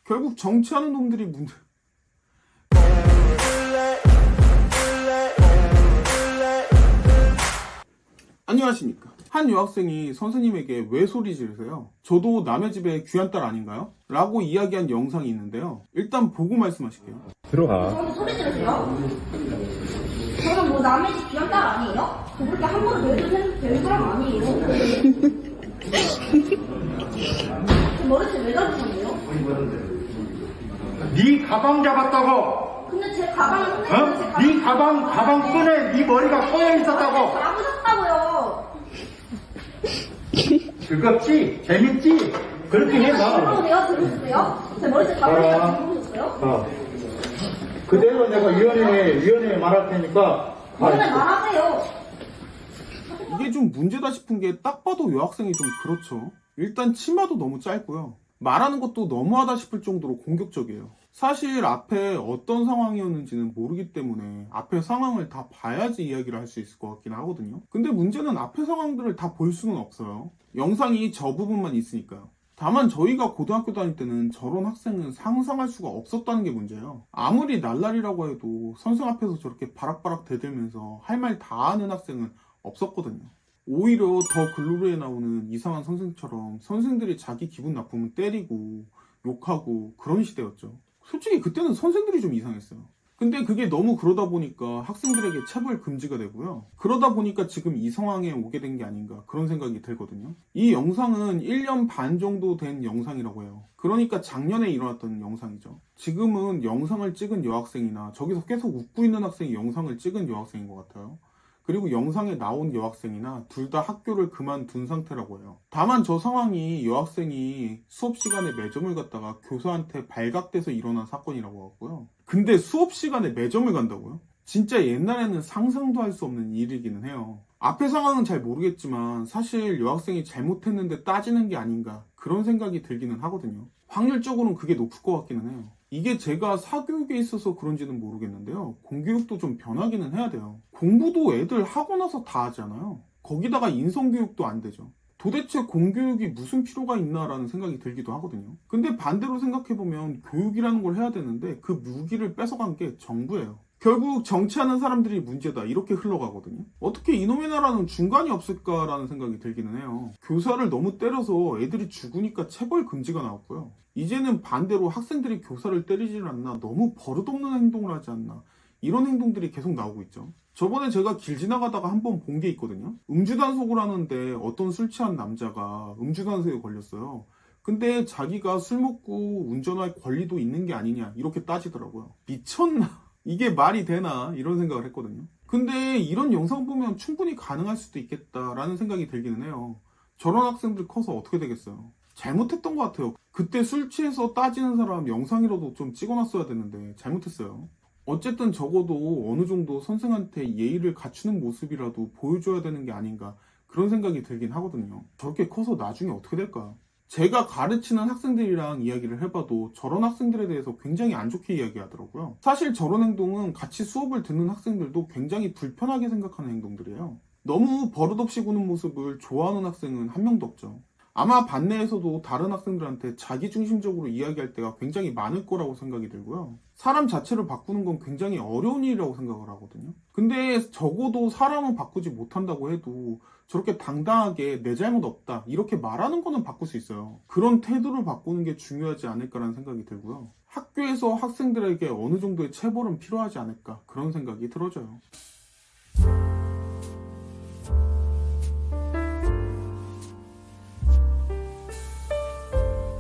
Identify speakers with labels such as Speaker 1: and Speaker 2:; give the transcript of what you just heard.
Speaker 1: 결국 정치하는 놈들이 문제. 안녕하십니까. 한 여학생이 선생님에게 왜 소리 지르세요? 저도 남의 집에 귀한 딸 아닌가요? 라고 이야기한 영상이 있는데요. 일단 보고 말씀하실게요.
Speaker 2: 들어가.
Speaker 3: 저한테 소리 지르세요? 저는 뭐 남의 집 귀한 딸 아니에요? 저 그렇게 함부로 될 사람 아니에요? 저 머리채 왜 잡으셨네요?
Speaker 2: 네 가방 잡았다고.
Speaker 3: 근데 제 가방은
Speaker 2: 어?
Speaker 3: 선생님 제
Speaker 2: 네 가방 끈에 네 머리가 꼬여 있었다고.
Speaker 3: 잡으셨다고요.
Speaker 2: 즐겁지? 재밌지? 그렇게 해 봐.
Speaker 3: 들으세요? 제 머리채 가방을 들으셨어요?
Speaker 2: 그대로 내가 위원회에 말할 테니까.
Speaker 3: 오늘 말하세요.
Speaker 1: 이게 좀 문제다 싶은 게 딱 봐도 여학생이 좀 그렇죠. 일단 치마도 너무 짧고요. 말하는 것도 너무하다 싶을 정도로 공격적이에요. 사실 앞에 어떤 상황이었는지는 모르기 때문에 앞에 상황을 다 봐야지 이야기를 할 수 있을 것 같긴 하거든요. 근데 문제는 앞에 상황들을 다 볼 수는 없어요. 영상이 저 부분만 있으니까요. 다만 저희가 고등학교 다닐 때는 저런 학생은 상상할 수가 없었다는 게 문제예요. 아무리 날라리라고 해도 선생 앞에서 저렇게 바락바락 대들면서 할 말 다 하는 학생은 없었거든요. 오히려 더 글로리에 나오는 이상한 선생처럼 선생들이 자기 기분 나쁘면 때리고 욕하고 그런 시대였죠. 솔직히 그때는 선생들이 좀 이상했어요. 근데 그게 너무 그러다 보니까 학생들에게 체벌 금지가 되고요. 그러다 보니까 지금 이 상황에 오게 된 게 아닌가 그런 생각이 들거든요. 이 영상은 1년 반 정도 된 영상이라고 해요. 그러니까 작년에 일어났던 영상이죠. 지금은 영상을 찍은 여학생이나 저기서 계속 웃고 있는 학생이 영상을 찍은 여학생인 것 같아요. 그리고 영상에 나온 여학생이나 둘 다 학교를 그만둔 상태라고 해요. 다만 저 상황이 여학생이 수업 시간에 매점을 갔다가 교사한테 발각돼서 일어난 사건이라고 하고요. 근데 수업 시간에 매점을 간다고요? 진짜 옛날에는 상상도 할 수 없는 일이기는 해요. 앞의 상황은 잘 모르겠지만 사실 여학생이 잘못했는데 따지는 게 아닌가 그런 생각이 들기는 하거든요. 확률적으로는 그게 높을 것 같기는 해요. 이게 제가 사교육에 있어서 그런지는 모르겠는데요. 공교육도 좀 변하기는 해야 돼요. 공부도 애들 하고 나서 다 하잖아요. 거기다가 인성교육도 안 되죠. 도대체 공교육이 무슨 필요가 있나라는 생각이 들기도 하거든요. 근데 반대로 생각해보면 교육이라는 걸 해야 되는데 그 무기를 뺏어간 게 정부예요. 결국 정치하는 사람들이 문제다 이렇게 흘러가거든요. 어떻게 이놈의 나라는 중간이 없을까라는 생각이 들기는 해요. 교사를 너무 때려서 애들이 죽으니까 체벌 금지가 나왔고요. 이제는 반대로 학생들이 교사를 때리질 않나 너무 버릇없는 행동을 하지 않나 이런 행동들이 계속 나오고 있죠. 저번에 제가 길 지나가다가 한번 본 게 있거든요. 음주단속을 하는데 어떤 술 취한 남자가 음주단속에 걸렸어요. 근데 자기가 술 먹고 운전할 권리도 있는 게 아니냐 이렇게 따지더라고요. 미쳤나? 이게 말이 되나 이런 생각을 했거든요. 근데 이런 영상 보면 충분히 가능할 수도 있겠다라는 생각이 들기는 해요. 저런 학생들 커서 어떻게 되겠어요. 잘못했던 것 같아요. 그때 술 취해서 따지는 사람 영상이라도 좀 찍어놨어야 되는데 잘못했어요. 어쨌든 적어도 어느 정도 선생한테 예의를 갖추는 모습이라도 보여줘야 되는 게 아닌가 그런 생각이 들긴 하거든요. 저렇게 커서 나중에 어떻게 될까? 제가 가르치는 학생들이랑 이야기를 해봐도 저런 학생들에 대해서 굉장히 안 좋게 이야기하더라고요. 사실 저런 행동은 같이 수업을 듣는 학생들도 굉장히 불편하게 생각하는 행동들이에요. 너무 버릇없이 구는 모습을 좋아하는 학생은 한 명도 없죠. 아마 반내에서도 다른 학생들한테 자기중심적으로 이야기할 때가 굉장히 많을 거라고 생각이 들고요. 사람 자체를 바꾸는 건 굉장히 어려운 일이라고 생각을 하거든요. 근데 적어도 사람은 바꾸지 못한다고 해도 저렇게 당당하게 내 잘못 없다 이렇게 말하는 거는 바꿀 수 있어요. 그런 태도를 바꾸는 게 중요하지 않을까라는 생각이 들고요. 학교에서 학생들에게 어느 정도의 체벌은 필요하지 않을까 그런 생각이 들어져요.